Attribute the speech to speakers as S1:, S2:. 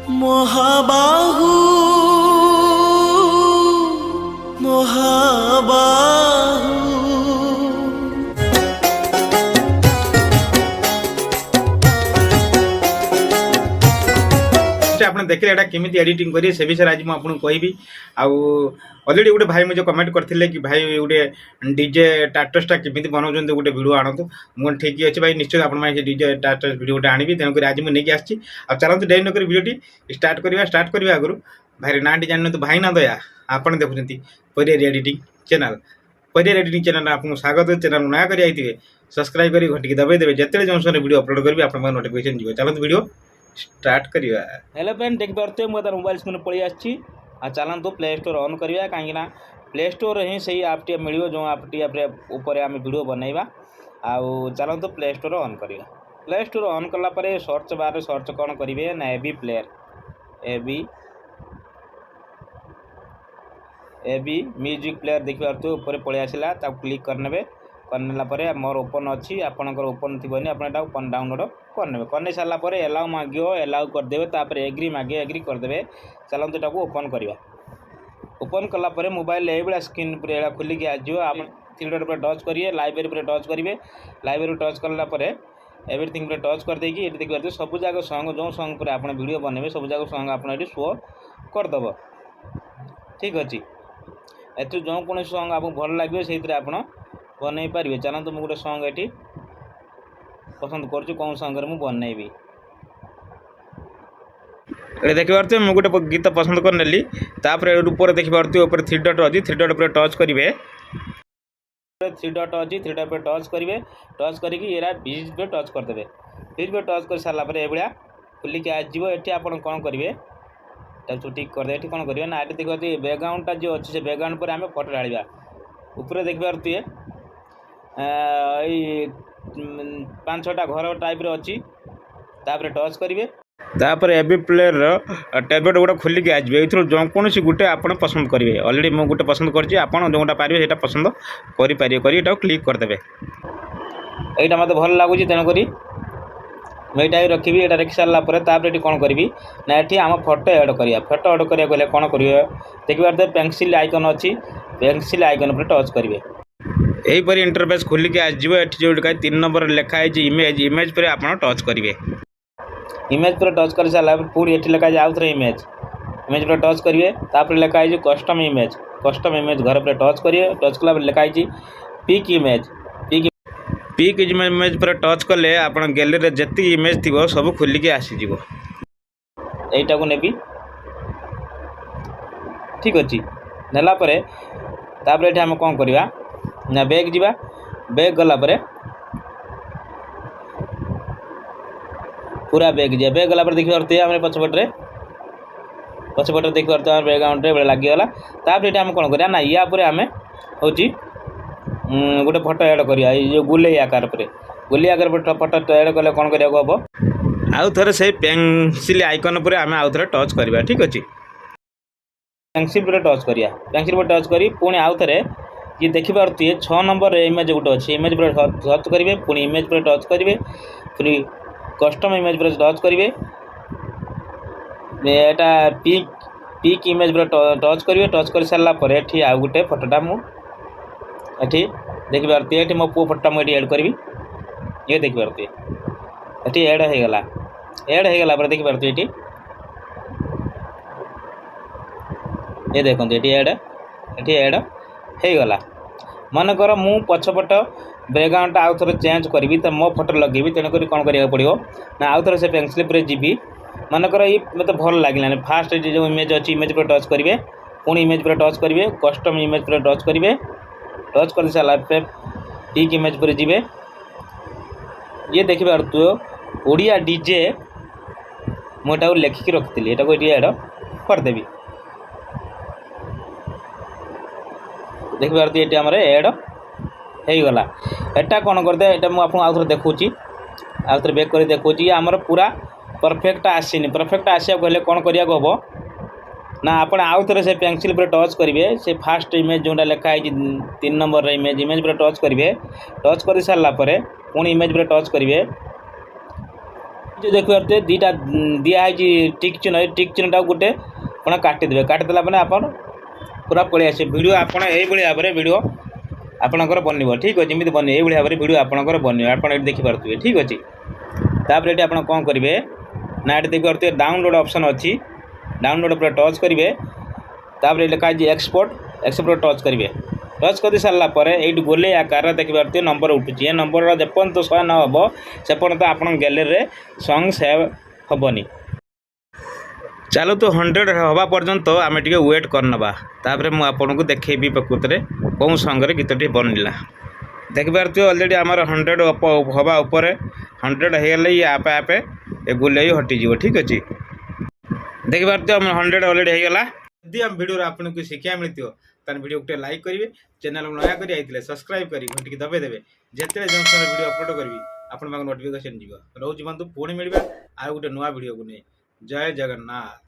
S1: महाबाहु महाबाहु
S2: आप देखिए एटा केमी एडिटिंग करिए से विषय आज मुझे कहबी अलरेडी गोटे भाई मुझे कमेंट करते कि भाई गोटे डीजे टाटसटा केमी बनाऊँ गोटे वीडियो आणतु मुझे ठीक अच्छे भाई निश्चय आप डीजे टाटस वीडियो गोटे आनी तेणुक आज मुझे नहीं आसी चलते डेरी नक वीडियोटी स्टार्ट करवा आगु भाई ना जान भाई ना दया आप देखुं Pariyar editing channel Pariyar editing channel आपको स्वागत चैनल नया कर सब्सक्राइब कर घंटी दबाई देवे जिते जो समय वीडियो अपलोड करी आप नोटिफिकेशन जी चलते वीडियो स्टार्ट करिया। हेलो फ्रेंड देख पारे मुझे तार मोबाइल स्क्रीन पलि आसी चलतु प्ले स्टोर ऑन करिया कहीं प्ले स्टोर ही सही आपटे मिल जो आपटी ऊपर आम वीडियो बनइबा आउ चलतु प्ले स्टोर ऑन करिया। प्ले स्टोर ऑन कला परे सर्च बार सर्च कौन करेंगे ना AB player AB music player देख पारे ऊपर पलि आसला क्लिक करने करने मोर ओपन अच्छी आपंकर ओपन थी आप ओपन डाउनलोड करने करने सारापर एलाउ मांग एलाउ करदे तापर एग्री मांगे एग्री करदे चलते टाक ओपन करवा ओपन कलापर मोबाइल ये स्क्रीन पर खोलिकी आज आप थ्री डॉट पर टच करिए लाइब्रेरी पर टच करेंगे लाइब्रेरी टच कलापर एवरीथिंग पर टच कर देकी देख पारे सब जाक सॉन्ग जो सॉन्ग पर आप वीडियो बनइबे सब जाक सॉन्ग आप शो करदेव ठीक अच्छे एथु जो कौन सॉन्ग आपको भल लगे से आप बनई पारे चलते मुझे गोटे सॉन्ग ये पसंद कर कौन सॉन्ग मुझे बनईबी देख पारे मुझे गोटे गीत पसंद कर नेली ऊपर देख पारे ऊपर थ्री डॉट अच्छी थ्री डॉट पर टच करेंगे थ्री डॉट अच्छी थ्री डॉट पर टच करेंगे टच करके बीज पे टच करदे बीज पे टच कर सारापर ये खुलिक आसो ये आप कौन करेंगे टिक करदे ये कौन करेंगे ना ये देखिए बैकग्राउंडटा जो अच्छे से बैकग्राउंड पर आम फोटो ढाड़ा ऊपर देख पारे पाँच छटा घर टाइप अच्छी टच करेंगे तापर एबी प्लेयर टैबलेट गोटे खोलिक आसबे ये जो कौन गोटे आप पसंद करेंगे अलरेडी मुझे गोटे पसंद कर जोटा पारे से पसंद करेंगे क्लिक करदे यहाँ मत भल लगुच तेणुक मुझे ये रखी ये रखी सारापर ये कौन करी ना ये आम फोटो एड करा फोटो एड करा कौन करेंगे देख पारे पेंसिल आइकन अच्छी पेंसिल आइकन पर टच करेंगे यहीपर इंटरफेस खोलिक आसो ये जो 3 नंबर लिखाई इमेज इमेज पर आप टच करेंगे इमेज पर टच कर सारा पुणी ये लिखाई आउ थे इमेज इमेज पर टच करेंगे तापर लिखाई कस्टम इमेज घर पर टच करेंगे टच कला लिखाई पिक इमेज पिक इमेज पर टच कले आप गैलरी जितनी इमेज थी सब खोलिक आसीज यहीटा को नेबी ठीक अच्छे नेलापर तापर ये आम कौन करवा ना बैग जीवा बैग गलापर पूरा बैग जा बैग गलापर देख पारे आम पछपटे देख पारे बैकग्राउंड लगिगला तापर ये आम कौन करा ना या आम हूँ गोटे फोटो एड करा जो गुले आकार पर फोटो एड कले कौन करा हम आउ थे से पेंसिल आइकन पर आम आउ थे टच करवा ठीक अच्छे पेंसिल पर टच करा पेंसिल पर टच करी पुणी आउ थे ये देखिए 6 नंबर इमेज गोटे अच्छे इमेज पर टच करेंगे पुणी इमेज पर टच करेंगे पुणी कस्टम इमेज पर टच करेंगे एटा पिक इमेज पर टच करेंगे टच कर सारापर ये आउ गोटे फोटोटा मुझे देख पारे ये मो पु फोटोटा मुझे एड करी ये देख पारे ये एड होगला पर देख पारे ये देखते ये एड होगला मनकर मु पछपट बैकग्राउंड आउ थे चेंज करी तो मो फोटो लगे तेणुक कौन करा पड़ो ना आउ थे से पेंसिल पर जी मनकर ये मत भल लगे फास्ट जो इमेज अच्छी इमेज पर टच करेंगे पुणी इमेज पर टच करेंगे कस्टम इमेज पर टच करेंगे टच कर सारा पिक इमेज पर जी ये देख पारे ओडिया डीजे मुझे लिखिकी रखी ये एड करदेवी देख पारे ये आम एड होगला एटा कौन करदे ये मुझे आउ थे देखी आउ थे बैक कर देखी आमर पूरा परफेक्ट आसनी परफेक्ट आसा गले कौन करा हम ना आप आउ थे से पेंसिल पर टच करेंगे से फास्ट इमेज जोटा लिखाई 3 नंबर इमेज इमेज पर टच करेंगे टच कर सारापर पुणी इमेज पर टच करेंगे जो देखिए दुटा दिखाई टिक चिन्हटा गोटे आप काटिदेवे काटिदेला आप पूरा पलि आसे भिड आप भाव में भिड आपणकर बन ठीक अच्छे जमी बन ये भाव में भिड आपणकर बन आप देखिपे ठीक अच्छे तापर ये आप कौन करेंगे ना ये देखिए डाउनलोड ऑप्शन अच्छी डाउनलोड पर टच करेंगे तापर लिखाई एक्सपोर्ट टच करेंगे टच कर सारापर ये गोले आकार देखिए नंबर उठुची ये नंबर जेपर्यंत 100 न हम से पर्यंत आप गैलेरी सॉन्ग सेव हेनी चलो तो 100 हवा पर्यंत आम टे वेट करनवा तापर मुझे देखेबी प्रकृत में कौन संगे गीतटी बनला देखिए अलरेडी आमर 100 हवा उपर 100 होगले ये आपे आपे ये गोले हटिज ठीक अच्छे देखिए 100 अलरेडी होगला यदि आम भिडियो आपको शिक्षा मिलती तार वीडियो गोटे लाइक करेंगे चैनल को नया कर सब्सक्राइब कर घंटी दबाई देवे जिते जो समय वीडियो अपलोड करी आपण नोटिफिकेशन जीव रोज बंधु पुणी मिलवा आ गोटे नुआ वीडियो को नहीं जय जगन्नाथ।